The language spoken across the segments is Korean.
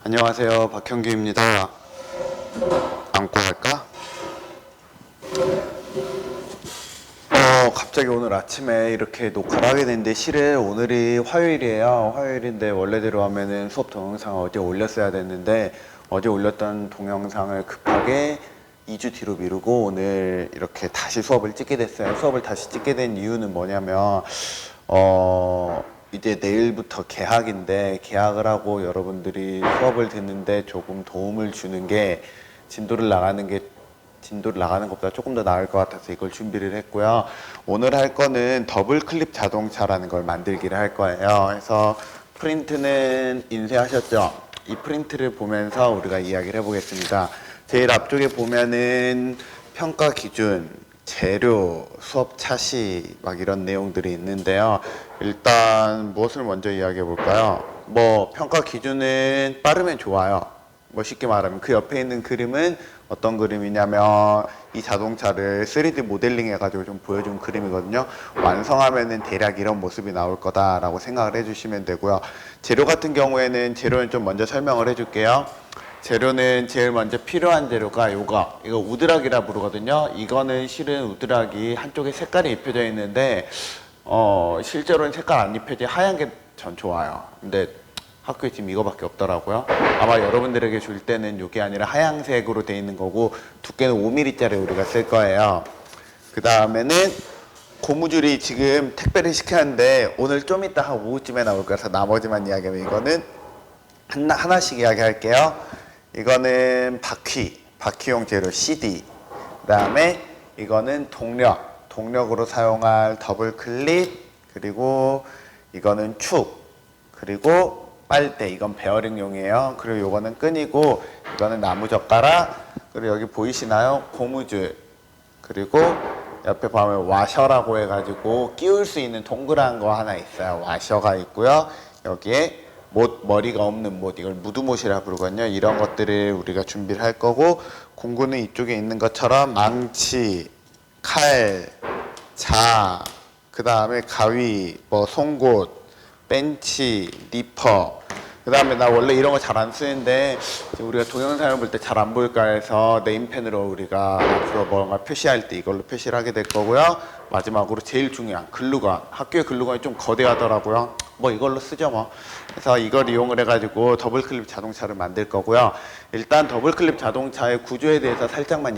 안녕하세요, 박형규입니다. 안고 할까? 갑자기 오늘 아침에 이렇게 녹화를 하게 됐는데 실은 오늘이 화요일이에요. 화요일인데 원래대로 하면은 수업 동영상을 어제 올렸어야 됐는데 어제 올렸던 동영상을 급하게 2주 뒤로 미루고 오늘 이렇게 다시 수업을 찍게 됐어요. 수업을 다시 찍게 된 이유는 뭐냐면 이제 내일부터 개학인데 개학을 하고 여러분들이 수업을 듣는데 조금 도움을 주는 게 진도를 나가는 것보다 조금 더 나을 것 같아서 이걸 준비를 했고요. 오늘 할 거는 더블 클립 자동차라는 걸 만들기를 할 거예요. 그래서 프린트는 인쇄하셨죠? 이 프린트를 보면서 우리가 이야기를 해보겠습니다. 제일 앞쪽에 보면은 평가 기준, 재료, 수업 차시 막 이런 내용들이 있는데요. 일단 무엇을 먼저 이야기해 볼까요? 평가 기준은 빠르면 좋아요. 쉽게 말하면 그 옆에 있는 그림은 어떤 그림이냐면 이 자동차를 3D 모델링 해가지고 좀 보여준 그림이거든요. 완성하면은 대략 이런 모습이 나올 거다라고 생각을 해주시면 되고요. 재료 같은 경우에는 재료는 좀 먼저 설명을 해줄게요. 재료는 제일 먼저 필요한 재료가 이거 우드락이라 부르거든요. 이거는 실은 우드락이 한쪽에 색깔이 입혀져 있는데 실제로는 색깔 안 입혀져 하얀 게 전 좋아요. 근데 학교에 지금 이거밖에 없더라고요. 아마 여러분들에게 줄 때는 이게 아니라 하얀색으로 돼 있는 거고 두께는 5mm짜리 우리가 쓸 거예요. 그 다음에는 고무줄이 지금 택배를 시켰는데 오늘 좀 이따 한 오후쯤에 나올 거라서 나머지만 이야기하면 이거는 하나씩 이야기할게요. 이거는 바퀴용 재료 CD. 그 다음에 이거는 동력으로 사용할 더블 클립. 그리고 이거는 축. 그리고 빨대. 이건 베어링용이에요. 그리고 이거는 끈이고 이거는 나무젓가락. 그리고 여기 보이시나요? 고무줄. 그리고 옆에 보면 와셔라고 해가지고 끼울 수 있는 동그란 거 하나 있어요. 와셔가 있고요. 여기에 머리가 없는 못, 이걸 무드못이라 부르거든요. 이런 것들을 우리가 준비를 할 거고, 공구는 이쪽에 있는 것처럼 망치, 칼, 그 다음에 가위, 송곳, 벤치, 니퍼. 그 다음에 나 원래 이런 거 잘 안 쓰는데 우리가 동영상을 볼 때 잘 안 보일까 해서 네임펜으로 우리가 앞으로 뭔가 표시할 때 이걸로 표시를 하게 될 거고요. 마지막으로 제일 중요한 글루건. 학교의 글루건이 좀 거대하더라고요. 이걸로 쓰죠. 그래서 이걸 이용을 해가지고 더블 클립 자동차를 만들 거고요. 일단 더블 클립 자동차의 구조에 대해서 살짝만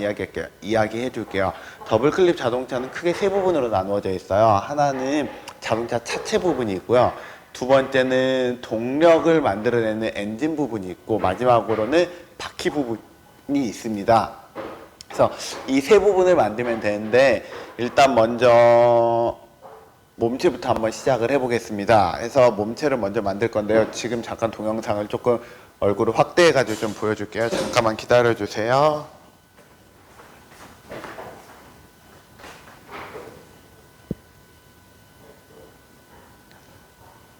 이야기해 줄게요. 더블 클립 자동차는 크게 세 부분으로 나누어져 있어요. 하나는 자동차 차체 부분이 있고요. 두 번째는 동력을 만들어내는 엔진 부분이 있고 마지막으로는 바퀴 부분이 있습니다. 그래서 이 세 부분을 만들면 되는데 일단 먼저 몸체부터 한번 시작을 해보겠습니다. 그래서 몸체를 먼저 만들 건데요. 지금 잠깐 동영상을 조금 얼굴을 확대해가지고 좀 보여줄게요. 잠깐만 기다려주세요.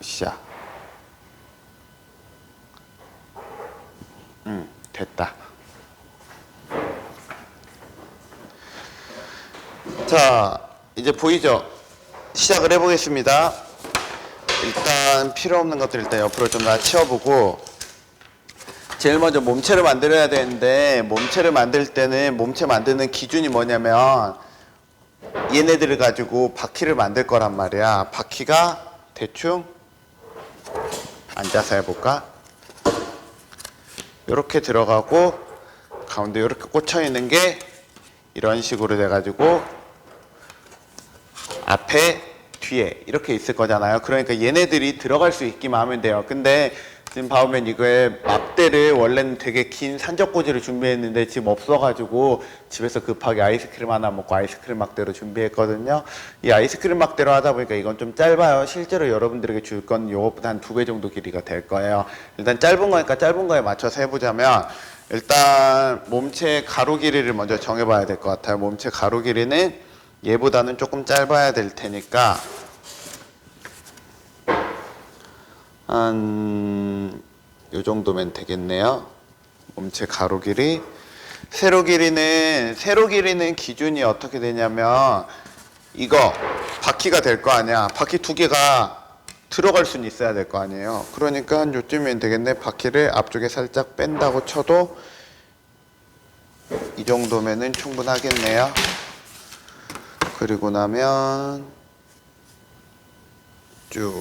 시작. 됐다. 자, 이제 보이죠? 시작을 해보겠습니다. 일단 필요 없는 것들 일단 옆으로 좀 다 치워보고 제일 먼저 몸체를 만들어야 되는데 몸체를 만들 때는 몸체 만드는 기준이 뭐냐면 얘네들을 가지고 바퀴를 만들 거란 말이야. 바퀴가 대충 앉아서 해볼까? 이렇게 들어가고 가운데 이렇게 꽂혀 있는 게 이런 식으로 돼가지고 앞에 뒤에 이렇게 있을 거잖아요. 그러니까 얘네들이 들어갈 수 있기만 하면 돼요. 근데 지금 보면 이거에 막대를 원래는 되게 긴 산적꽂이를 준비했는데 지금 없어가지고 집에서 급하게 아이스크림 하나 먹고 아이스크림 막대로 준비했거든요. 이 아이스크림 막대로 하다 보니까 이건 좀 짧아요. 실제로 여러분들에게 줄 건 이것보다 한 2배 정도 길이가 될 거예요. 일단 짧은 거니까 짧은 거에 맞춰서 해보자면 일단 몸체 가로 길이를 먼저 정해봐야 될 것 같아요. 몸체 가로 길이는 얘보다는 조금 짧아야 될 테니까 한 요 정도면 되겠네요. 몸체 가로 길이. 세로 길이는 기준이 어떻게 되냐면 이거 바퀴가 될 거 아니야. 바퀴 두 개가 들어갈 수는 있어야 될 거 아니에요. 그러니까 한 요쯤이면 되겠네. 바퀴를 앞쪽에 살짝 뺀다고 쳐도 이 정도면은 충분하겠네요. 그리고 나면 쭉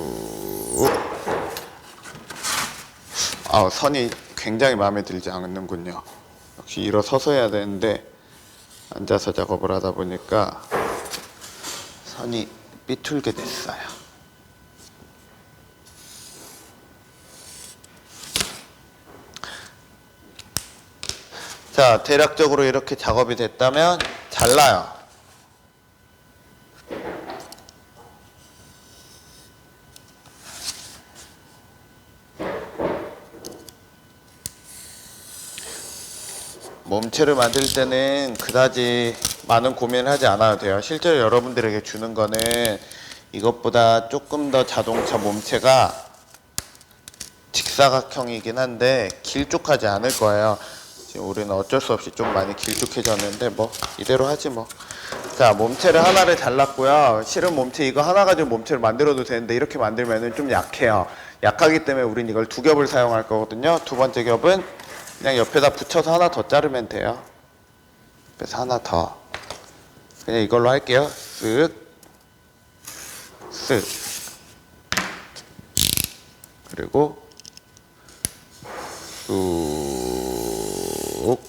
선이 굉장히 마음에 들지 않는군요. 역시 일어서서 해야 되는데 앉아서 작업을 하다 보니까 선이 삐뚤게 됐어요. 자, 대략적으로 이렇게 작업이 됐다면 잘라요. 몸체를 만들 때는 그다지 많은 고민을 하지 않아도 돼요. 실제로 여러분들에게 주는 거는 이것보다 조금 더 자동차 몸체가 직사각형이긴 한데 길쭉하지 않을 거예요. 지금 우리는 어쩔 수 없이 좀 많이 길쭉해졌는데 뭐 이대로 하지 뭐. 자, 몸체를 하나를 잘랐고요. 실은 몸체 이거 하나 가지고 몸체를 만들어도 되는데 이렇게 만들면 좀 약해요. 약하기 때문에 우린 이걸 두 겹을 사용할 거거든요. 두 번째 겹은 그냥 옆에다 붙여서 하나 더 자르면 돼요. 그래서 하나 더. 그냥 이걸로 할게요. 쓱, 쓱. 그리고 쑥.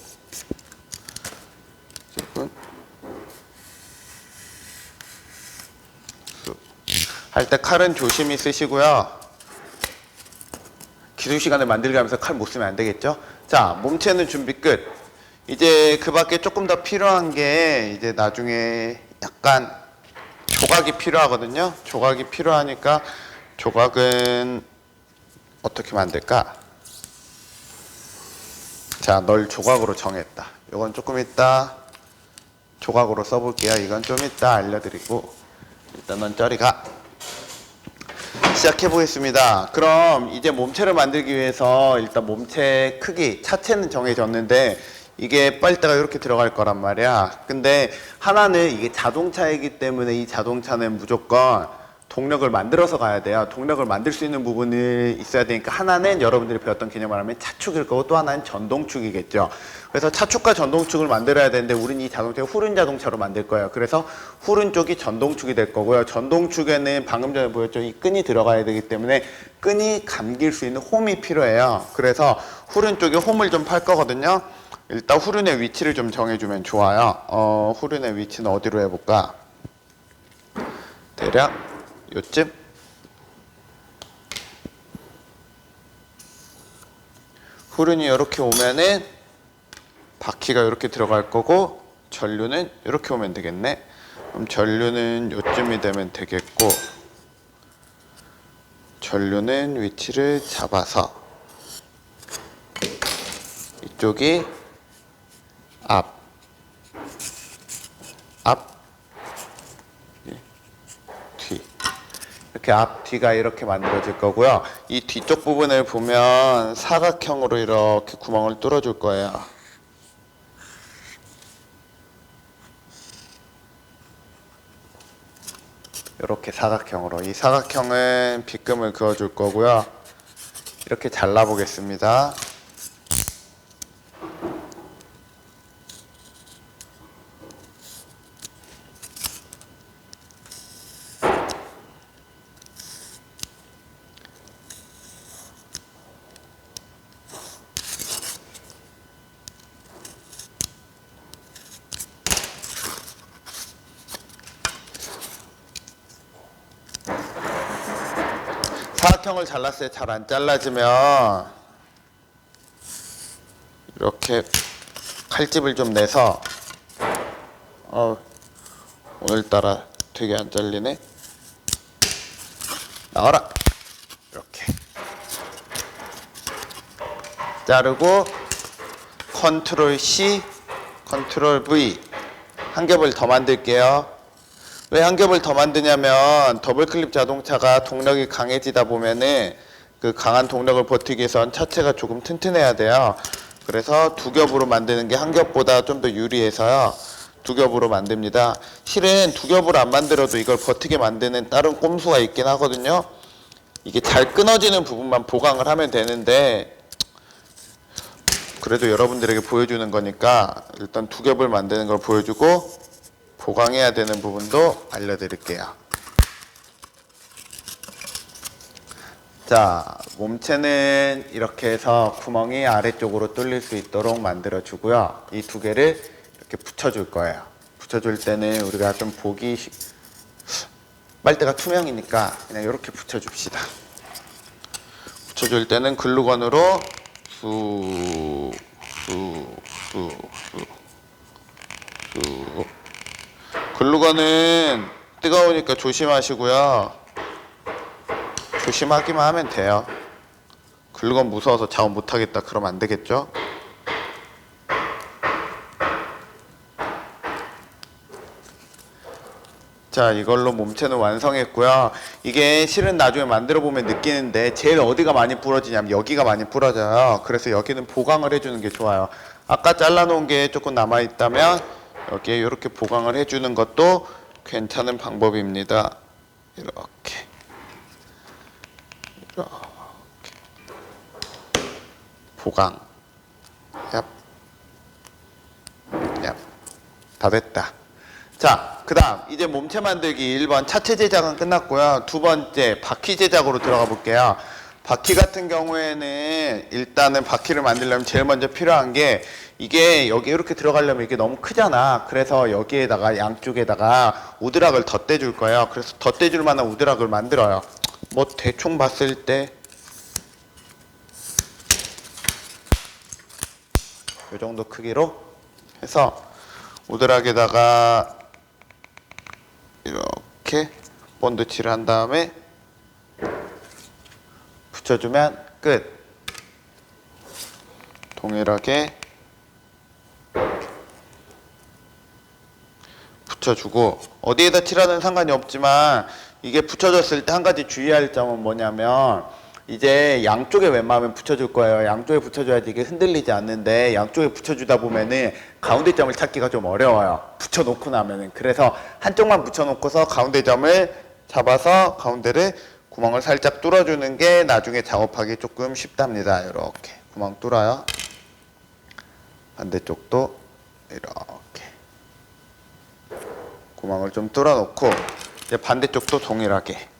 쑥. 할 때 칼은 조심히 쓰시고요. 기술 시간에 만들게 하면서 칼 못 쓰면 안 되겠죠? 자, 몸체는 준비 끝. 이제 그 밖에 조금 더 필요한 게 이제 나중에 약간 조각이 필요하거든요. 조각이 필요하니까 조각은 어떻게 만들까? 자, 널 조각으로 정했다. 이건 조금 이따 조각으로 써볼게요. 이건 좀 이따 알려드리고 일단 넌 저리 가. 시작해 보겠습니다. 그럼 이제 몸체를 만들기 위해서 일단 몸체 크기, 차체는 정해졌는데 이게 빨대가 이렇게 들어갈 거란 말이야. 근데 하나는 이게 자동차이기 때문에 이 자동차는 무조건 동력을 만들어서 가야 돼요. 동력을 만들 수 있는 부분이 있어야 되니까 하나는 여러분들이 배웠던 개념을 하면 차축일 거고 또 하나는 전동축이겠죠. 그래서 차축과 전동축을 만들어야 되는데 우리는 이 자동차를 후륜 자동차로 만들 거예요. 그래서 후륜 쪽이 전동축이 될 거고요. 전동축에는 방금 전에 보였죠. 이 끈이 들어가야 되기 때문에 끈이 감길 수 있는 홈이 필요해요. 그래서 후륜 쪽에 홈을 좀 팔 거거든요. 일단 후륜의 위치를 좀 정해주면 좋아요. 후륜의 위치는 어디로 해볼까? 대략 요쯤? 후륜이 이렇게 오면은 바퀴가 이렇게 들어갈 거고 전류는 이렇게 오면 되겠네. 그럼 전류는 요쯤이 되면 되겠고 전류는 위치를 잡아서 이쪽이 앞, 뒤. 이렇게 앞, 뒤가 이렇게 만들어질 거고요. 이 뒤쪽 부분을 보면 사각형으로 이렇게 구멍을 뚫어줄 거예요. 이렇게 사각형으로. 이 사각형은 빗금을 그어줄 거고요. 이렇게 잘라보겠습니다. 사각형을 잘랐을 때 잘 안 잘라지면 이렇게 칼집을 좀 내서 오늘따라 되게 안 잘리네. 나와라. 이렇게 자르고 컨트롤 C, 컨트롤 V 한 겹을 더 만들게요. 왜 한 겹을 더 만드냐면 더블클립 자동차가 동력이 강해지다 보면은 그 강한 동력을 버티기 위해선 차체가 조금 튼튼해야 돼요. 그래서 두 겹으로 만드는 게 한 겹보다 좀 더 유리해서요. 두 겹으로 만듭니다. 실은 두 겹으로 안 만들어도 이걸 버티게 만드는 다른 꼼수가 있긴 하거든요. 이게 잘 끊어지는 부분만 보강을 하면 되는데, 그래도 여러분들에게 보여주는 거니까 일단 두 겹을 만드는 걸 보여주고 보강해야 되는 부분도 알려드릴게요. 자, 몸체는 이렇게 해서 구멍이 아래쪽으로 뚫릴 수 있도록 만들어 주고요. 이 두 개를 이렇게 붙여줄 거예요. 붙여줄 때는 우리가 좀 보기 빨대가 투명이니까 그냥 이렇게 붙여줍시다. 붙여줄 때는 글루건으로 쑥 글루건은 뜨거우니까 조심하시고요. 조심하기만 하면 돼요. 글루건 무서워서 작업 못하겠다 그러면 안 되겠죠? 자, 이걸로 몸체는 완성했고요. 이게 실은 나중에 만들어 보면 느끼는데 제일 어디가 많이 부러지냐면 여기가 많이 부러져요. 그래서 여기는 보강을 해주는 게 좋아요. 아까 잘라놓은 게 조금 남아있다면 여기에 이렇게 보강을 해주는 것도 괜찮은 방법입니다. 이렇게 보강. 얍. 얍. 다 됐다. 자, 그 다음 이제 몸체 만들기 1번 차체 제작은 끝났고요. 두 번째 바퀴 제작으로 들어가 볼게요. 바퀴 같은 경우에는 일단은 바퀴를 만들려면 제일 먼저 필요한 게 이게 여기 이렇게 들어가려면 이게 너무 크잖아. 그래서 여기에다가 양쪽에다가 우드락을 덧대줄 거예요. 그래서 덧대줄 만한 우드락을 만들어요. 뭐 대충 봤을 때 이 정도 크기로 해서 우드락에다가 이렇게 본드 칠을 한 다음에 붙여주면 끝. 동일하게 붙여주고 어디에다 칠하든 상관이 없지만 이게 붙여졌을 때 한 가지 주의할 점은 뭐냐면 이제 양쪽에 웬만하면 붙여줄 거예요. 양쪽에 붙여줘야지 이게 흔들리지 않는데 양쪽에 붙여주다 보면은 가운데 점을 찾기가 좀 어려워요. 붙여놓고 나면은. 그래서 한쪽만 붙여놓고서 가운데 점을 잡아서 가운데를 구멍을 살짝 뚫어주는 게 나중에 작업하기 조금 쉽답니다. 이렇게 구멍 뚫어요. 반대쪽도 이렇게 구멍을 좀 뚫어놓고 이제 반대쪽도 동일하게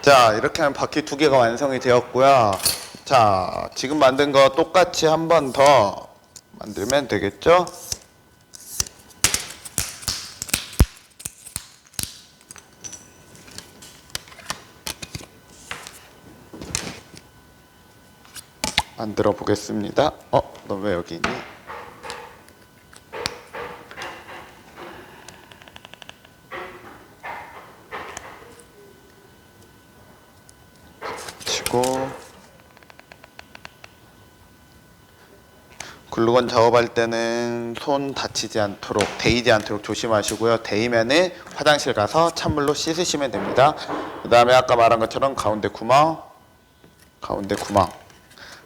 자, 이렇게 하면 바퀴 두 개가 완성이 되었고요. 자, 지금 만든 거 똑같이 한 번 더 만들면 되겠죠? 만들어 보겠습니다. 너 왜 여기 있니? 붙이고 글루건 작업할 때는 손 다치지 않도록, 데이지 않도록 조심하시고요. 데이면은 화장실 가서 찬물로 씻으시면 됩니다. 그 다음에 아까 말한 것처럼 가운데 구멍, 가운데 구멍.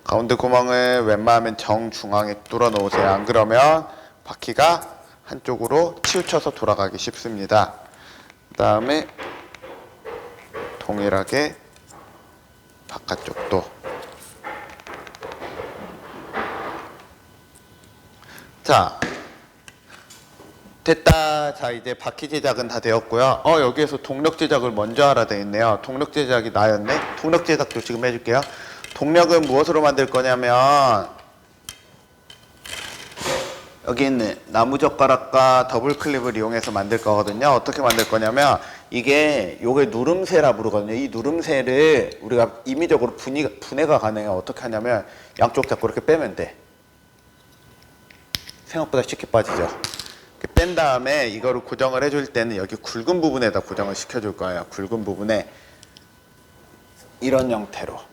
가운데 구멍을 웬만하면 정중앙에 뚫어 놓으세요. 안 그러면 바퀴가 한쪽으로 치우쳐서 돌아가기 쉽습니다. 그 다음에 동일하게 바깥쪽도. 자, 됐다. 자, 이제 바퀴 제작은 다 되었고요. 여기에서 동력 제작을 먼저 하라 되어 있네요. 동력 제작이 나였네. 동력 제작도 지금 해줄게요. 동력은 무엇으로 만들 거냐면 여기 있는 나무젓가락과 더블 클립을 이용해서 만들 거거든요. 어떻게 만들 거냐면 요게 누름새라 부르거든요. 이 누름새를 우리가 임의적으로 분해가 가능해요. 어떻게 하냐면 양쪽 잡고 이렇게 빼면 돼. 생각보다 쉽게 빠지죠. 이렇게 뺀 다음에 이거를 고정을 해줄 때는 여기 굵은 부분에다 고정을 시켜줄 거예요. 굵은 부분에 이런 형태로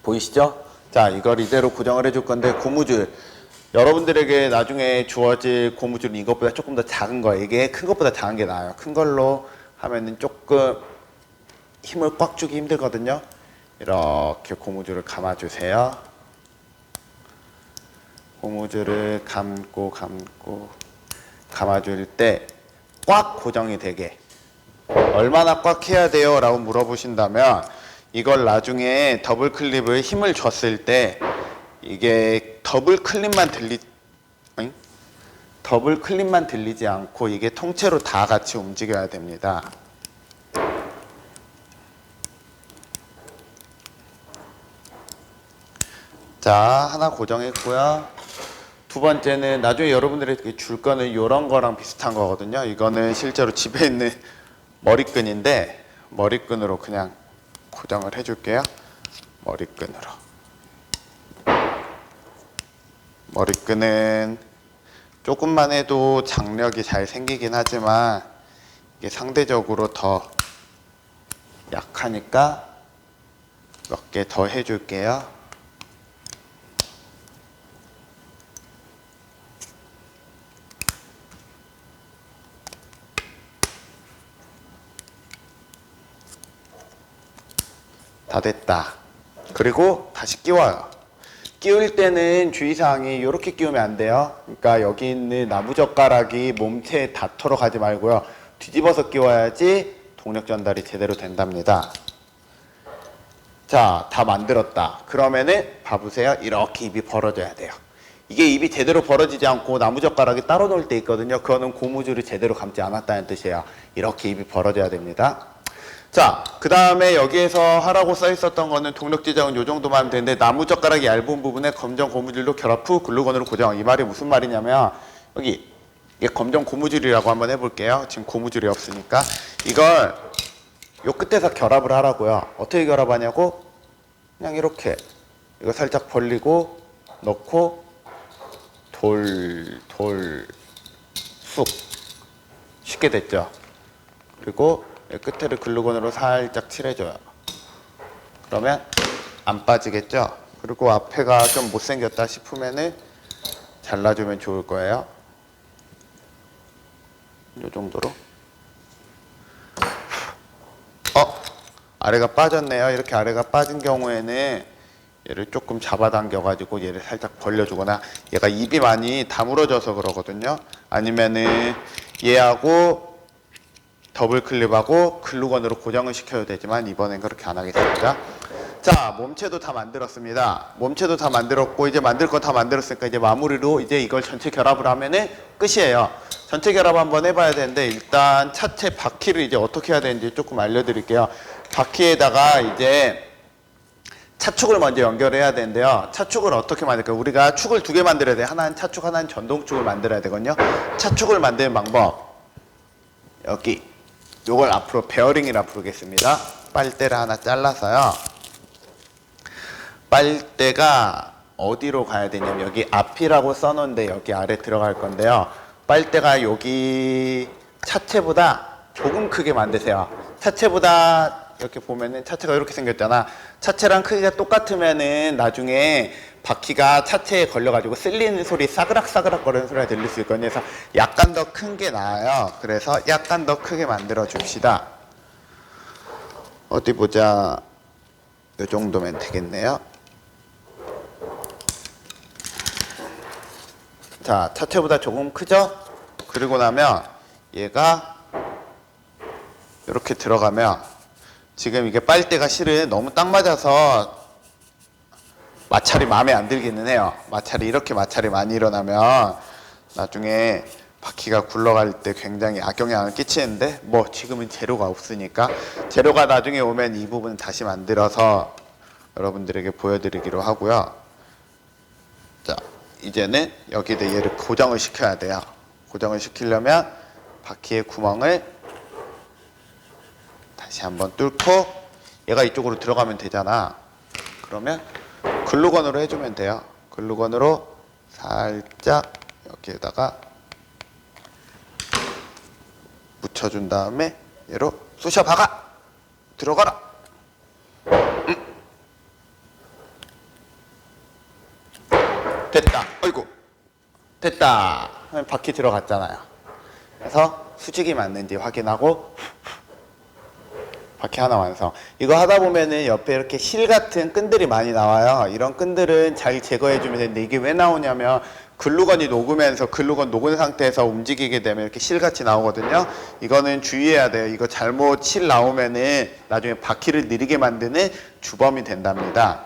보이시죠? 자, 이걸 이대로 고정을 해줄 건데 고무줄, 여러분들에게 나중에 주어질 고무줄은 이것보다 조금 더 작은 거예요. 이게 큰 것보다 작은 게 나아요. 큰 걸로 하면은 조금 힘을 꽉 주기 힘들거든요. 이렇게 고무줄을 감아주세요. 고무줄을 감고 감아줄 때 꽉 고정이 되게. 얼마나 꽉 해야 돼요? 라고 물어보신다면 이걸 나중에 더블 클립을 힘을 줬을 때 이게 더블 클립만 들리지 않고 이게 통째로 다 같이 움직여야 됩니다. 자, 하나 고정했고요. 두 번째는 나중에 여러분들이 줄 거는 이런 거랑 비슷한 거거든요. 이거는 실제로 집에 있는 머리끈인데 머리끈으로 그냥 고정을 해줄게요. 머리끈은 조금만 해도 장력이 잘 생기긴 하지만 이게 상대적으로 더 약하니까 몇 개 더 해줄게요. 다 됐다. 그리고 다시 끼워요. 끼울 때는 주의사항이 이렇게 끼우면 안 돼요. 그러니까 여기 있는 나무젓가락이 몸체에 닿도록 하지 말고요. 뒤집어서 끼워야지 동력 전달이 제대로 된답니다. 자, 다 만들었다. 그러면은 봐보세요. 이렇게 입이 벌어져야 돼요. 이게 입이 제대로 벌어지지 않고 나무젓가락이 따로 놓을 때 있거든요. 그거는 고무줄이 제대로 감지 않았다는 뜻이에요. 이렇게 입이 벌어져야 됩니다. 자, 그 다음에 여기에서 하라고 써 있었던 거는 동력 지정은 요 정도만 하면 되는데 나무젓가락이 얇은 부분에 검정 고무줄로 결합 후 글루건으로 고정. 이 말이 무슨 말이냐면 여기 이게 검정 고무줄이라고 한번 해볼게요. 지금 고무줄이 없으니까 이걸 요 끝에서 결합을 하라고요. 어떻게 결합하냐고 그냥 이렇게 이거 살짝 벌리고 넣고 쑥 쉽게 됐죠. 그리고 끝에를 글루건으로 살짝 칠해줘요. 그러면 안 빠지겠죠? 그리고 앞에가 좀 못생겼다 싶으면은 잘라주면 좋을 거예요. 이 정도로. 아래가 빠졌네요. 이렇게 아래가 빠진 경우에는 얘를 조금 잡아당겨가지고 얘를 살짝 벌려주거나 얘가 입이 많이 다물어져서 그러거든요. 아니면은 얘하고 더블 클립하고 글루건으로 고정을 시켜야 되지만 이번엔 그렇게 안 하겠습니다. 자, 몸체도 다 만들었습니다. 몸체도 다 만들었고 이제 만들 거 다 만들었으니까 이제 마무리로 이제 이걸 전체 결합을 하면은 끝이에요. 전체 결합 한번 해봐야 되는데 일단 차체 바퀴를 이제 어떻게 해야 되는지 조금 알려드릴게요. 바퀴에다가 이제 차축을 먼저 연결해야 되는데요. 차축을 어떻게 만들까요? 우리가 축을 두 개 만들어야 돼요. 하나는 차축, 하나는 전동축을 만들어야 되거든요. 차축을 만드는 방법 여기 요걸 앞으로 베어링이라 부르겠습니다. 빨대를 하나 잘라서요. 빨대가 어디로 가야 되냐면 여기 앞이라고 써놓은데 여기 아래 들어갈 건데요. 빨대가 여기 차체보다 조금 크게 만드세요. 차체보다 이렇게 보면은 차체가 이렇게 생겼잖아. 차체랑 크기가 똑같으면은 나중에 바퀴가 차체에 걸려가지고 쓸리는 소리, 싸그락싸그락 거리는 소리가 들릴 수 있거든요. 그래서 약간 더 큰 게 나아요. 그래서 약간 더 크게 만들어 줍시다. 어디 보자. 이 정도면 되겠네요. 자, 차체보다 조금 크죠? 그리고 나면 얘가 이렇게 들어가면 지금 이게 빨대가 실은 너무 딱 맞아서 마찰이 마음에 안 들기는 해요. 이렇게 마찰이 많이 일어나면 나중에 바퀴가 굴러갈 때 굉장히 악영향을 끼치는데 뭐 지금은 재료가 없으니까 재료가 나중에 오면 이 부분 다시 만들어서 여러분들에게 보여드리기로 하고요. 자, 이제는 여기다 얘를 고정을 시켜야 돼요. 고정을 시키려면 바퀴의 구멍을 다시 한번 뚫고 얘가 이쪽으로 들어가면 되잖아. 그러면 글루건으로 해주면 돼요. 글루건으로 살짝 여기에다가 묻혀준 다음에 얘로 쑤셔 박아! 들어가라! 됐다. 어이구. 됐다. 바퀴 들어갔잖아요. 그래서 수직이 맞는지 확인하고 바퀴 하나 완성. 이거 하다 보면은 옆에 이렇게 실 같은 끈들이 많이 나와요. 이런 끈들은 잘 제거해 주면 되는데 이게 왜 나오냐면 글루건이 녹으면서 글루건 녹은 상태에서 움직이게 되면 이렇게 실같이 나오거든요. 이거는 주의해야 돼요. 이거 잘못 실 나오면은 나중에 바퀴를 느리게 만드는 주범이 된답니다.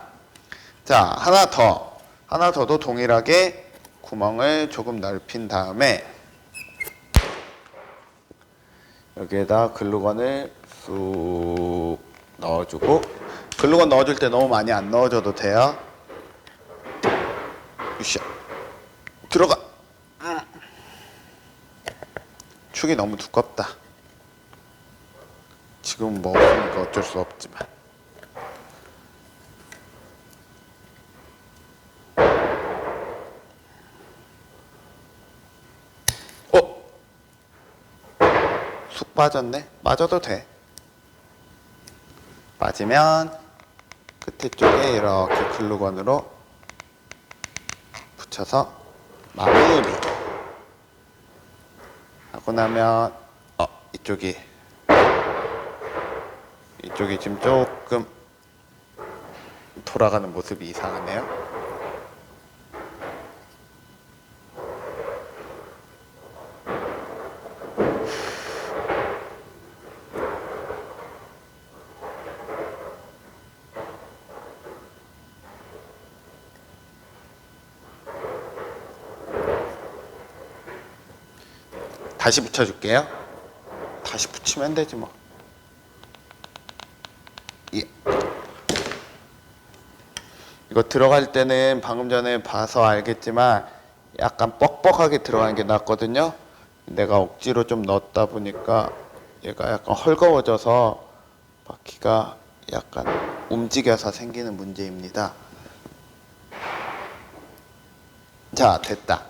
자, 하나 더도 동일하게 구멍을 조금 넓힌 다음에 여기에다 글루건을 쑥 넣어주고, 글루건 넣어줄 때 너무 많이 안 넣어줘도 돼요. 으쌰, 들어가. 축이 너무 두껍다. 지금 먹으니까 어쩔 수 없지만. 쑥 빠졌네. 빠져도 돼. 빠지면 끝에 쪽에 이렇게 글루건으로 붙여서 마무리 하고 나면 이쪽이 지금 조금 돌아가는 모습이 이상하네요. 다시 붙여줄게요. 다시 붙이면 되지 뭐. 예. 이거 들어갈 때는 방금 전에 봐서 알겠지만 약간 뻑뻑하게 들어가는 게 낫거든요. 내가 억지로 좀 넣었다 보니까 얘가 약간 헐거워져서 바퀴가 약간 움직여서 생기는 문제입니다. 자, 됐다.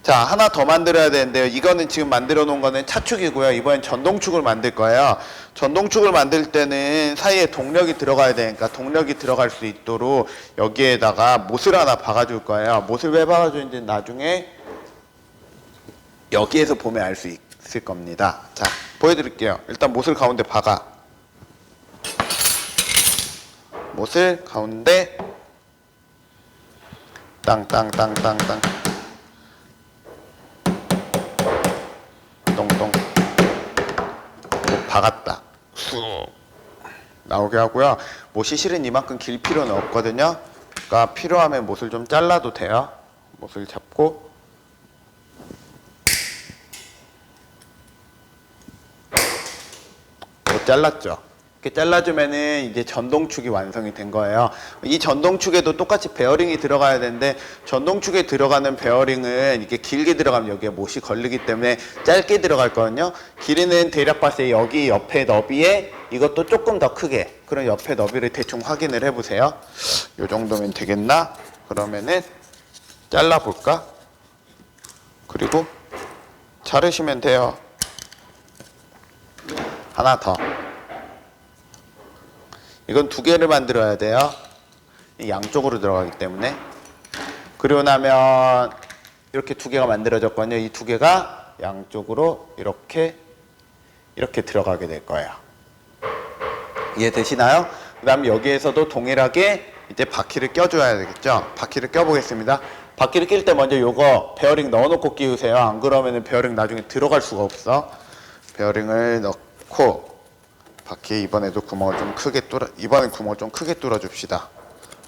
자, 하나 더 만들어야 되는데요. 이거는 지금 만들어 놓은 거는 차축이고요. 이번엔 전동축을 만들 거예요. 전동축을 만들 때는 사이에 동력이 들어가야 되니까 동력이 들어갈 수 있도록 여기에다가 못을 하나 박아줄 거예요. 못을 왜 박아주는지 나중에 여기에서 보면 알 수 있을 겁니다. 자, 보여드릴게요. 일단 못을 가운데 박아. 못을 가운데 땅땅땅땅땅 똥똥 못 박았다. 쑥 나오게 하고요. 못이 실은 이만큼 길 필요는 없거든요. 그러니까 필요하면 못을 좀 잘라도 돼요. 못을 잡고 못 잘랐죠. 이렇게 잘라주면은 이제 전동축이 완성이 된 거예요. 이 전동축에도 똑같이 베어링이 들어가야 되는데 전동축에 들어가는 베어링은 이렇게 길게 들어가면 여기에 못이 걸리기 때문에 짧게 들어갈 거거든요. 길이는 대략 봤을 때 여기 옆에 너비에 이것도 조금 더 크게, 그럼 옆에 너비를 대충 확인을 해보세요. 이 정도면 되겠나? 그러면은 잘라볼까? 그리고 자르시면 돼요. 하나 더. 이건 두 개를 만들어야 돼요. 양쪽으로 들어가기 때문에. 그리고 나면 이렇게 두 개가 만들어졌거든요. 이 두 개가 양쪽으로 이렇게 들어가게 될 거예요. 이해되시나요? 그 다음 여기에서도 동일하게 이제 바퀴를 껴줘야 되겠죠. 바퀴를 껴보겠습니다. 바퀴를 낄 때 먼저 요거 베어링 넣어놓고 끼우세요. 안 그러면 베어링 나중에 들어갈 수가 없어. 베어링을 넣고 바퀴에 이번에도 구멍을 좀 크게 이번엔 구멍을 좀 크게 뚫어줍시다.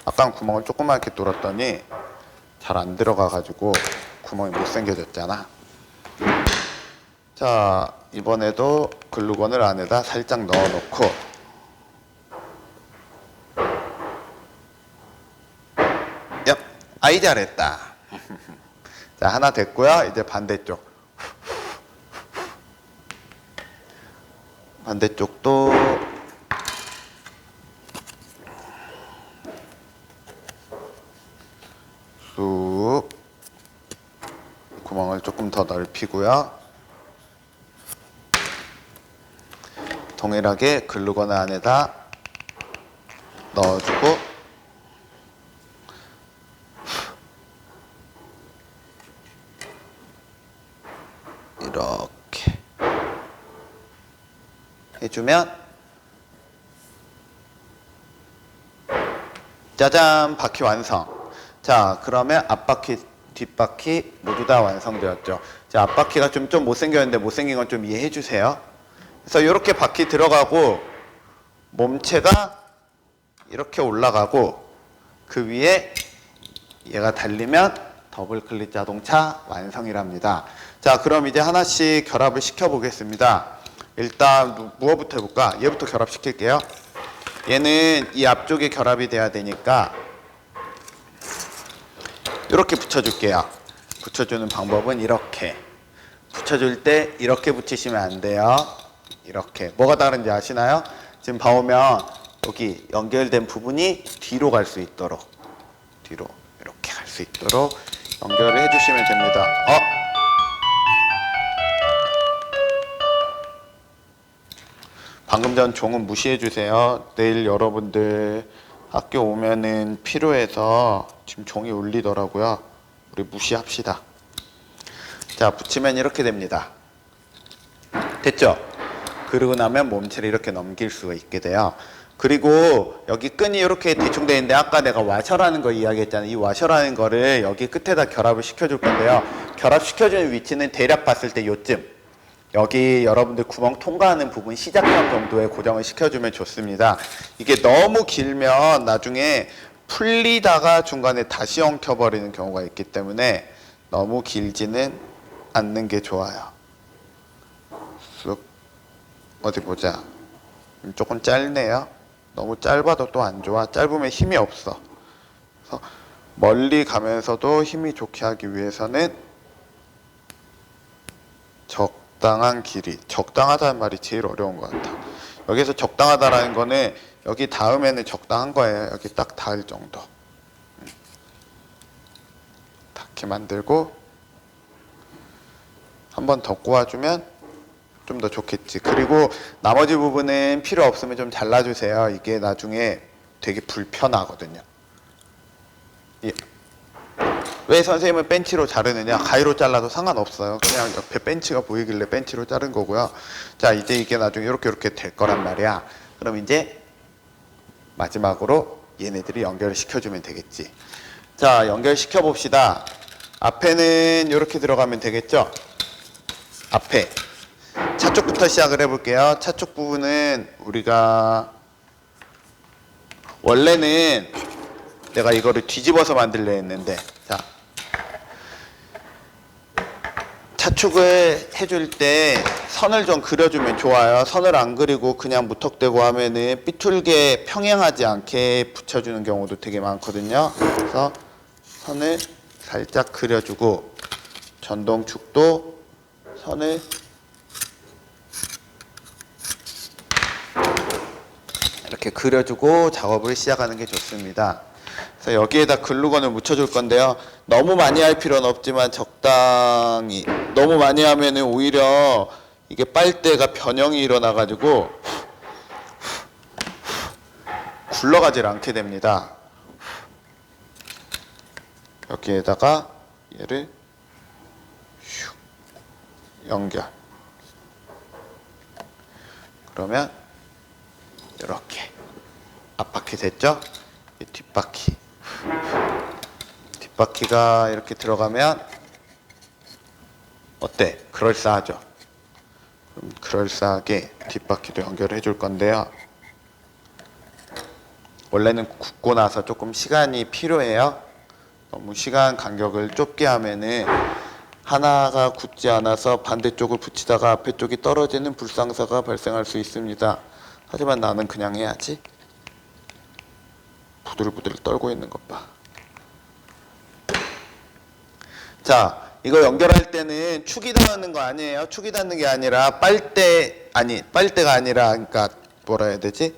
아까는 구멍을 조그맣게 뚫었더니 잘 안 들어가가지고 구멍이 못생겨졌잖아. 자, 이번에도 글루건을 안에다 살짝 넣어놓고 얍! 아이 잘했다. 자, 하나 됐고요. 이제 반대쪽. 반대쪽도 쑥 구멍을 조금 더 넓히고요. 동일하게 글루건 안에다 넣어주고 이렇게 해주면 짜잔, 바퀴 완성. 자, 그러면 앞바퀴, 뒷바퀴 모두 다 완성되었죠. 자, 앞바퀴가 좀 못생겼는데 못생긴 건 좀 이해해 주세요. 그래서 이렇게 바퀴 들어가고 몸체가 이렇게 올라가고 그 위에 얘가 달리면 더블 클릭 자동차 완성이랍니다. 자, 그럼 이제 하나씩 결합을 시켜 보겠습니다. 일단 무엇부터 해볼까? 얘부터 결합시킬게요. 얘는 이 앞쪽에 결합이 돼야 되니까 이렇게 붙여줄게요. 붙여주는 방법은 이렇게 붙여줄 때 이렇게 붙이시면 안 돼요. 이렇게. 뭐가 다른지 아시나요? 지금 봐오면 여기 연결된 부분이 뒤로 갈 수 있도록 뒤로 이렇게 갈 수 있도록 연결을 해주시면 됩니다. 방금 전 종은 무시해 주세요. 내일 여러분들 학교 오면은 필요해서 지금 종이 울리더라고요. 우리 무시합시다. 자, 붙이면 이렇게 됩니다. 됐죠? 그러고 나면 몸체를 이렇게 넘길 수가 있게 돼요. 그리고 여기 끈이 이렇게 대충 되어 있는데 아까 내가 와셔라는 거 이야기했잖아요. 이 와셔라는 거를 여기 끝에다 결합을 시켜줄 건데요. 결합시켜주는 위치는 대략 봤을 때 요쯤. 여기 여러분들 구멍 통과하는 부분 시작점 정도에 고정을 시켜주면 좋습니다. 이게 너무 길면 나중에 풀리다가 중간에 다시 엉켜버리는 경우가 있기 때문에 너무 길지는 않는 게 좋아요. 쑥 어디 보자. 조금 짧네요. 너무 짧아도 또 안 좋아. 짧으면 힘이 없어. 그래서 멀리 가면서도 힘이 좋게 하기 위해서는 적당한 길이, 적당하다는 말이 제일 어려운 것 같아. 여기서 적당하다라는 거는 여기 닿으면 적당한 거예요. 여기 딱 닿을 정도. 닿게 만들고 한 번 더 꼬아주면 좀 더 좋겠지. 그리고 나머지 부분은 필요 없으면 좀 잘라주세요. 이게 나중에 되게 불편하거든요. 예. 왜 선생님은 벤치로 자르느냐? 가위로 잘라도 상관없어요. 그냥 옆에 벤치가 보이길래 벤치로 자른 거고요. 자, 이제 이게 나중에 이렇게 될 거란 말이야. 그럼 이제 마지막으로 얘네들이 연결을 시켜주면 되겠지. 자, 연결시켜 봅시다. 앞에는 이렇게 들어가면 되겠죠? 앞에 차 쪽부터 시작을 해볼게요. 차 쪽 부분은 우리가 원래는 내가 이거를 뒤집어서 만들려 했는데, 자, 차축을 해줄 때 선을 좀 그려주면 좋아요. 선을 안 그리고 그냥 무턱대고 하면은 삐뚤게 평행하지 않게 붙여주는 경우도 되게 많거든요. 그래서 선을 살짝 그려주고 전동축도 선을 이렇게 그려주고 작업을 시작하는 게 좋습니다. 그래서 여기에다 글루건을 묻혀줄 건데요. 너무 많이 할 필요는 없지만 적당히. 너무 많이 하면은 오히려 이게 빨대가 변형이 일어나가지고 굴러가질 않게 됩니다. 여기에다가 얘를 연결. 그러면 이렇게 앞바퀴 됐죠? 뒷바퀴. 뒷바퀴가 이렇게 들어가면 어때? 그럴싸하죠? 그럼 그럴싸하게 뒷바퀴도 연결해 줄 건데요. 원래는 굽고 나서 조금 시간이 필요해요. 너무 시간 간격을 좁게 하면은 하나가 굳지 않아서 반대쪽을 붙이다가 앞에 쪽이 떨어지는 불상사가 발생할 수 있습니다. 하지만 나는 그냥 해야지. 부들부들 떨고 있는 것 봐. 자, 이거 연결할 때는 축이 닿는 거 아니에요. 축이 닿는 게 아니라 빨대가 아니라, 그러니까 뭐라 해야 되지?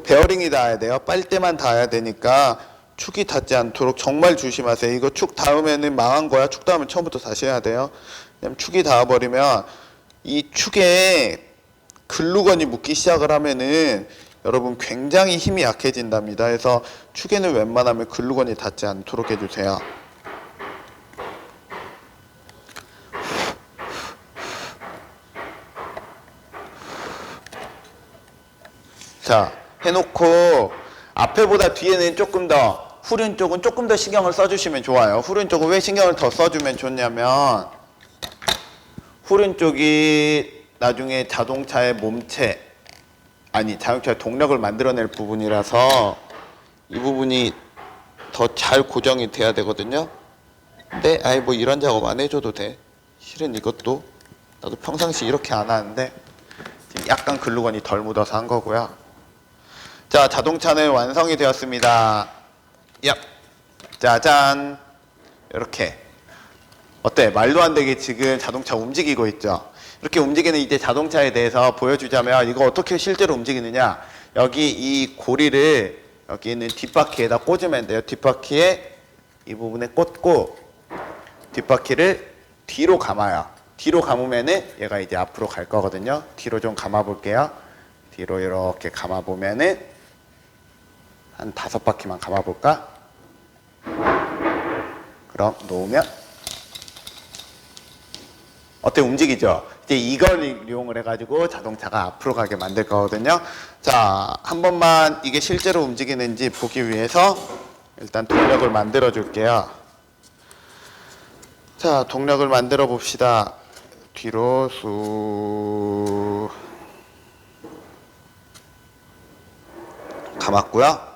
베어링이 닿아야 돼요. 빨대만 닿아야 되니까 축이 닿지 않도록 정말 조심하세요. 이거 축 닿으면은 망한 거야. 축 닿으면 처음부터 다시 해야 돼요. 왜냐면 축이 닿아버리면 이 축에 글루건이 묶기 시작을 하면은 여러분 굉장히 힘이 약해진답니다. 그래서 축에는 웬만하면 글루건이 닿지 않도록 해주세요. 자, 해놓고 앞에보다 뒤에는 조금 더 후륜 쪽은 조금 더 신경을 써주시면 좋아요. 후륜 쪽은 왜 신경을 더 써주면 좋냐면 후륜 쪽이 나중에 자동차의 몸체 자동차의 동력을 만들어낼 부분이라서 이 부분이 더 잘 고정이 돼야 되거든요. 근데 뭐 이런 작업 안 해줘도 돼. 실은 이것도 나도 평상시 이렇게 안 하는데 지금 약간 글루건이 덜 묻어서 한 거고요. 자, 자동차는 완성이 되었습니다. 야, 짜잔. 이렇게. 어때? 말도 안 되게 지금 자동차 움직이고 있죠? 이렇게 움직이는 이제 자동차에 대해서 보여주자면 이거 어떻게 실제로 움직이느냐? 여기 이 고리를 여기 있는 뒷바퀴에다 꽂으면 돼요. 뒷바퀴에 이 부분에 꽂고 뒷바퀴를 뒤로 감아요. 뒤로 감으면은 얘가 이제 앞으로 갈 거거든요. 뒤로 좀 감아 볼게요. 뒤로 이렇게 감아 보면은 한 5바퀴만 감아 볼까? 그럼 놓으면 어때? 움직이죠? 이제 이걸 이용을 해가지고 자동차가 앞으로 가게 만들 거거든요. 자, 한 번만 이게 실제로 움직이는지 보기 위해서 일단 동력을 만들어 줄게요. 자, 동력을 만들어 봅시다. 뒤로 쑥 감았고요.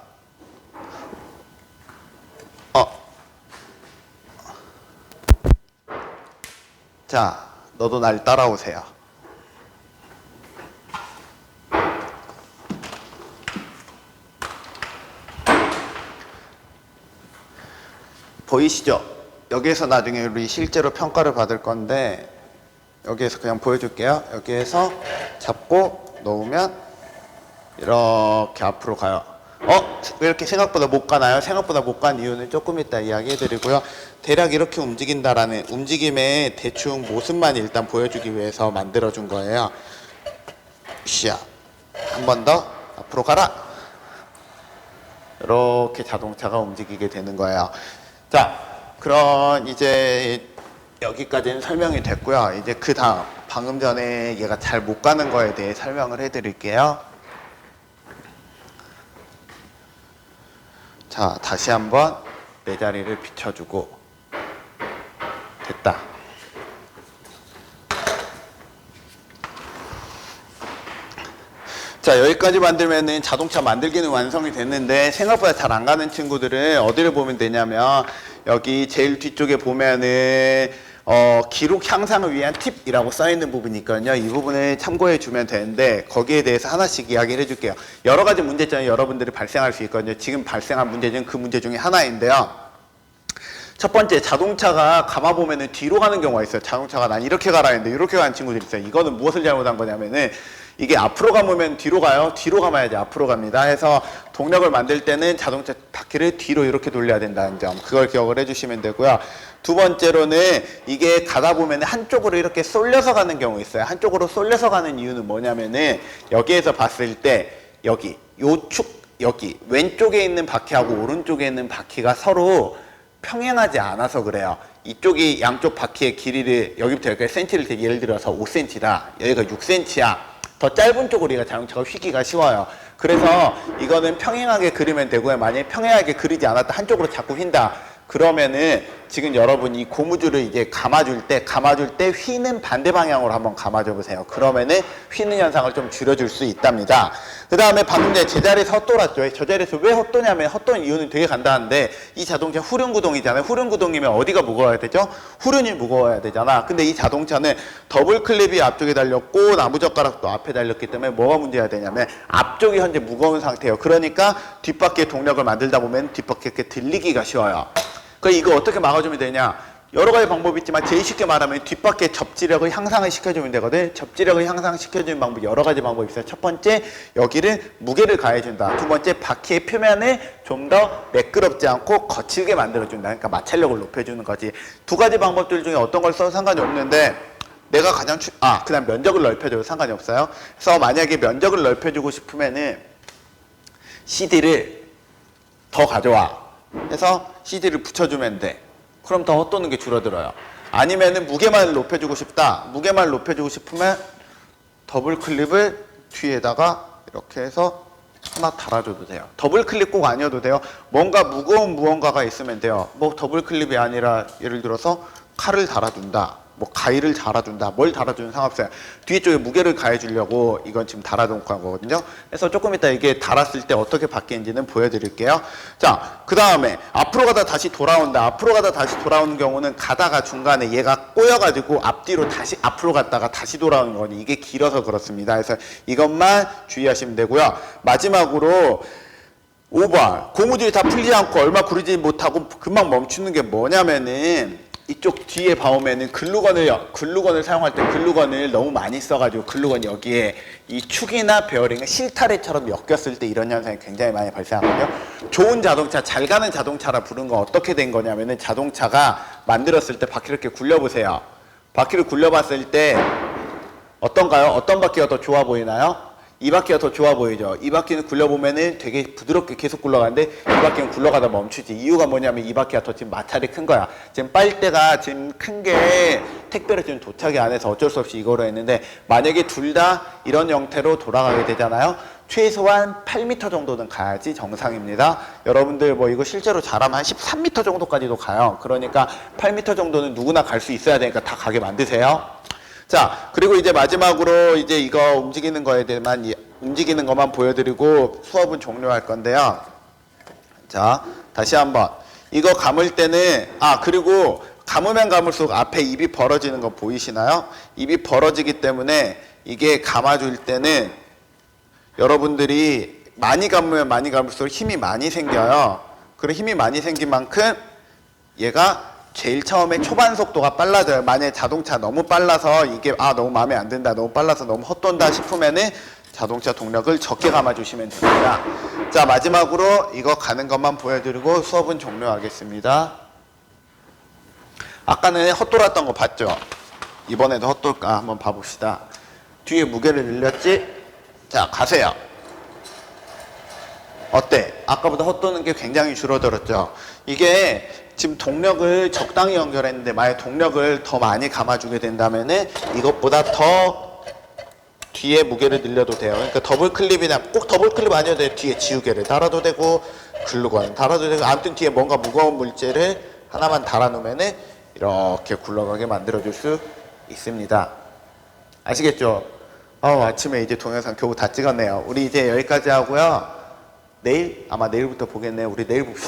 자, 너도 날 따라오세요. 보이시죠? 여기에서 나중에 우리 실제로 평가를 받을 건데 여기에서 그냥 보여줄게요. 여기에서 잡고 놓으면 이렇게 앞으로 가요. 왜 이렇게 생각보다 못 가나요? 생각보다 못 간 이유는 조금 이따 이야기해 드리고요. 대략 이렇게 움직인다라는 움직임의 대충 모습만 일단 보여주기 위해서 만들어 준 거예요. 샤. 한 번 더 앞으로 가라. 이렇게 자동차가 움직이게 되는 거예요. 자, 그럼 이제 여기까지는 설명이 됐고요. 이제 그 다음 방금 전에 얘가 잘 못 가는 거에 대해 설명을 해 드릴게요. 자, 다시 한번 내 자리를 비춰주고 됐다. 자, 여기까지 만들면은 자동차 만들기는 완성이 됐는데 생각보다 잘 안 가는 친구들은 어디를 보면 되냐면 여기 제일 뒤쪽에 보면은 기록 향상을 위한 팁이라고 써있는 부분이 있거든요. 이 부분을 참고해 주면 되는데 거기에 대해서 하나씩 이야기를 해줄게요. 여러 가지 문제점이 여러분들이 발생할 수 있거든요. 지금 발생한 문제는 그 문제 중에 하나인데요. 첫 번째, 자동차가 감아보면은 뒤로 가는 경우가 있어요. 자동차가 난 이렇게 가라 했는데 이렇게 가는 친구들이 있어요. 이거는 무엇을 잘못한 거냐면은 이게 앞으로 감으면 뒤로 가요. 뒤로 감아야지 앞으로 갑니다. 해서 동력을 만들 때는 자동차 바퀴를 뒤로 이렇게 돌려야 된다는 점, 그걸 기억을 해주시면 되고요. 두 번째로는 이게 가다 보면 한쪽으로 이렇게 쏠려서 가는 경우 있어요. 한쪽으로 쏠려서 가는 이유는 뭐냐면은 여기에서 봤을 때 여기 여기 왼쪽에 있는 바퀴하고 오른쪽에 있는 바퀴가 서로 평행하지 않아서 그래요. 이쪽이 양쪽 바퀴의 길이를 여기부터 여기까지 센치를 예를 들어서 5cm다. 여기가 6cm야. 더 짧은 쪽으로 우리가 자동차가 휘기가 쉬워요. 그래서 이거는 평행하게 그리면 되고요. 만약에 평행하게 그리지 않았다, 한쪽으로 자꾸 휜다, 그러면은 지금 여러분 이 고무줄을 이제 감아줄 때 휘는 반대 방향으로 한번 감아줘 보세요. 그러면은 휘는 현상을 좀 줄여줄 수 있답니다. 그 다음에 방금 전에 제자리에서 헛돌았죠. 저 자리에서 왜 헛도냐면 헛도는 이유는 되게 간단한데 이 자동차 후륜구동이잖아요. 후륜구동이면 어디가 무거워야 되죠? 후륜이 무거워야 되잖아. 근데 이 자동차는 더블 클립이 앞쪽에 달렸고 나무젓가락도 앞에 달렸기 때문에 뭐가 문제가 되냐면 앞쪽이 현재 무거운 상태예요. 그러니까 뒷바퀴에 동력을 만들다 보면 뒷바퀴 이렇게 들리기가 쉬워요. 그럼 이거 어떻게 막아주면 되냐? 여러 가지 방법이 있지만 제일 쉽게 말하면 뒷바퀴의 접지력을 향상을 시켜주면 되거든. 접지력을 향상시켜주는 방법이 여러 가지 방법이 있어요. 첫 번째, 여기를 무게를 가해준다. 두 번째, 바퀴의 표면을 좀 더 매끄럽지 않고 거칠게 만들어준다. 그러니까 마찰력을 높여주는 거지. 두 가지 방법들 중에 어떤 걸 써도 상관이 없는데 내가 가장 그 다음 면적을 넓혀줘도 상관이 없어요. 그래서 만약에 면적을 넓혀주고 싶으면은 CD를 더 가져와. 해서 CD를 붙여주면 돼. 그럼 더 헛도는 게 줄어들어요. 아니면은 무게만 높여주고 싶다. 무게만 높여주고 싶으면 더블 클립을 뒤에다가 이렇게 해서 하나 달아줘도 돼요. 더블 클립 꼭 아니어도 돼요. 뭔가 무거운 무언가가 있으면 돼요. 뭐 더블 클립이 아니라 예를 들어서 칼을 달아둔다. 뭐 가위를 달아준다. 뭘 달아주는 상관없어요. 뒤에 쪽에 무게를 가해주려고 이건 지금 달아둔 거거든요. 그래서 조금 이따 이게 달았을 때 어떻게 바뀌는지는 보여드릴게요. 자, 그 다음에 앞으로 가다 다시 돌아온다. 앞으로 가다 다시 돌아오는 경우는 가다가 중간에 얘가 꼬여가지고 앞뒤로 다시 앞으로 갔다가 다시 돌아오는 거니 이게 길어서 그렇습니다. 그래서 이것만 주의하시면 되고요. 마지막으로 5번 고무줄이 다 풀리지 않고 얼마 구르지 못하고 금방 멈추는 게 뭐냐면은 이쪽 뒤에 봐오면은 글루건을 사용할 때 글루건을 너무 많이 써가지고 글루건이 여기에 이 축이나 베어링을 실타래처럼 엮였을 때 이런 현상이 굉장히 많이 발생하거든요. 좋은 자동차, 잘 가는 자동차라 부른 건 어떻게 된 거냐면은 자동차가 만들었을 때 바퀴를 이렇게 굴려보세요. 바퀴를 굴려봤을 때 어떤가요? 어떤 바퀴가 더 좋아 보이나요? 이 바퀴가 더 좋아 보이죠. 이 바퀴는 굴려보면은 되게 부드럽게 계속 굴러가는데 이 바퀴는 굴러가다 멈추지. 이유가 뭐냐면 이 바퀴가 더 지금 마찰이 큰 거야. 지금 빨대가 지금 큰 게 택배를 지금 도착이 안 해서 어쩔 수 없이 이거로 했는데 만약에 둘 다 이런 형태로 돌아가게 되잖아요. 최소한 8m 정도는 가야지 정상입니다. 여러분들 뭐 이거 실제로 잘하면 한 13m 정도까지도 가요. 그러니까 8m 정도는 누구나 갈 수 있어야 되니까 다 가게 만드세요. 자, 그리고 이제 마지막으로 이제 이거 움직이는 것만 보여드리고 수업은 종료할 건데요. 자, 다시 한번. 이거 감을 때는, 그리고 감으면 감을수록 앞에 입이 벌어지는 거 보이시나요? 입이 벌어지기 때문에 이게 감아줄 때는 여러분들이 많이 감으면 많이 감을수록 힘이 많이 생겨요. 그리고 힘이 많이 생긴 만큼 얘가 제일 처음에 초반 속도가 빨라져요. 만약에 자동차 너무 빨라서 이게 너무 마음에 안 든다, 너무 빨라서 너무 헛돈다 싶으면은 자동차 동력을 적게 감아주시면 됩니다. 자, 마지막으로 이거 가는 것만 보여드리고 수업은 종료하겠습니다. 아까는 헛돌았던 거 봤죠? 이번에도 헛돌까 한번 봐봅시다. 뒤에 무게를 늘렸지? 자, 가세요. 어때? 아까보다 헛도는 게 굉장히 줄어들었죠? 이게 지금 동력을 적당히 연결했는데 만약 동력을 더 많이 감아주게 된다면은 이것보다 더 뒤에 무게를 늘려도 돼요. 그러니까 더블 클립이나 꼭 더블 클립 아니어도 돼요. 뒤에 지우개를 달아도 되고 글루건 달아도 되고 아무튼 뒤에 뭔가 무거운 물질을 하나만 달아놓으면은 이렇게 굴러가게 만들어줄 수 있습니다. 아시겠죠? 아침에 이제 동영상 겨우 다 찍었네요. 우리 이제 여기까지 하고요. 아마 내일부터 보겠네요. 우리 내일 봅시다.